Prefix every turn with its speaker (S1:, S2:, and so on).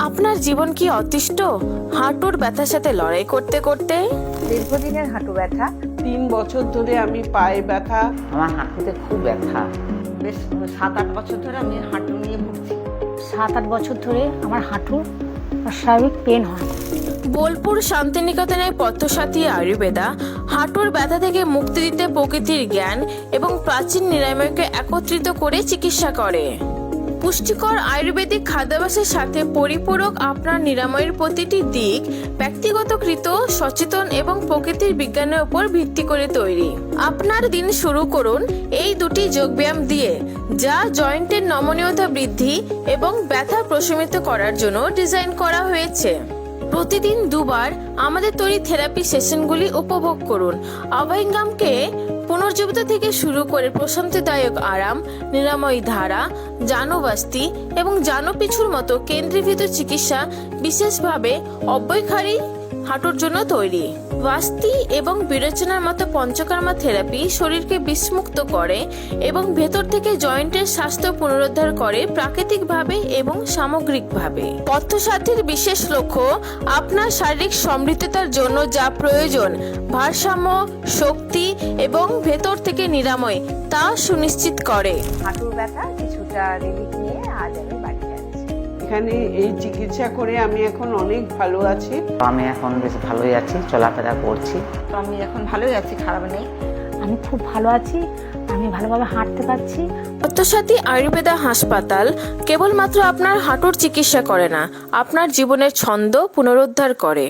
S1: আপনার জীবন কি অতিষ্ঠ হাঁটুর ব্যথার সাথে লড়াই করতে করতে?
S2: দীর্ঘদিনের হাঁটু ব্যথা।
S3: 3 বছর ধরে আমি পায়ে ব্যথা।
S4: আমার হাঁটুতে খুব ব্যথা।
S2: বেশ 7-8 বছর ধরে আমি হাঁটু নিয়ে ভুগছি।
S5: 7-8 বছর ধরে আমার হাঁটুর অস্বাভাবিক পেন হয়।
S1: বোলপুর শান্তিনিকেতনের পথসাথী আয়ুর্বেদা হাঁটুর ব্যথা থেকে মুক্তি দিতে প্রকৃতির জ্ঞান এবং প্রাচীন নিরাময়কে একত্রিত করে চিকিৎসা করে। পুষ্টিকর আয়ুর্বেদিক খাদ্যাভ্যাসের সাথে পরিপূরক আপনার নিরাময়ের প্রতিটি দিক ব্যক্তিগতকৃত, সচেতন এবং প্রকৃতির বিজ্ঞানের উপর ভিত্তি করে তৈরি। আপনার দিন শুরু করুন এই দুটি যোগব্যায়াম দিয়ে, যা জয়েন্টের নমনীয়তা বৃদ্ধি এবং ব্যথা প্রশমিত করার জন্য ডিজাইন করা হয়েছে। প্রতিদিন 2 বার আমাদের তৈরি থেরাপি সেশনগুলি উপভোগ করুন। অভয়ঙ্গামকে পুনর্জীবিত থেকে শুরু করে প্রশান্তিদায়ক আরাম, নিরাময়ী ধারা, জানুবাস্তি এবং জানুপিছুর মতো কেন্দ্রীভূত চিকিৎসা বিশেষভাবে অব্যয়কারী হাঁটুর জন্য তৈরি। বাস্তি এবং বিরোচনার মতো পঞ্চকর্মা থেরাপি শরীরকে বিষমুক্ত করে এবং ভেতর থেকে জয়েন্টের স্বাস্থ্য পুনরুদ্ধার করে প্রাকৃতিকভাবে এবং সামগ্রিকভাবে। পথসাথীর বিশেষ লক্ষ্য আপনার শারীরিক সমৃদ্ধতার জন্য যা প্রয়োজন, ভারসাম্য, শক্তি এবং ভেতর থেকে নিরাময়, তা সুনিশ্চিত করে।
S2: হাঁটুর ব্যথা কিছুটা রিলিফ নিয়ে আজ আমি বাড়ি যাচ্ছি।
S3: এখানে এই চিকিৎসা করে আমি এখন অনেক ভালো আছি।
S4: আমি এখন বেশ ভালোই আছি, চলাফেরা করছি।
S2: তো আমি এখন ভালোই আছি, খারাপ নেই।
S5: আমি খুব ভালো আছি, আমি ভালোভাবে হাঁটতে পারছি।
S1: পথসাথী আয়ুর্বেদা হাসপাতাল কেবলমাত্র আপনার হাঁটুর চিকিৎসা করে না, আপনার জীবনের ছন্দ পুনরুদ্ধার করে।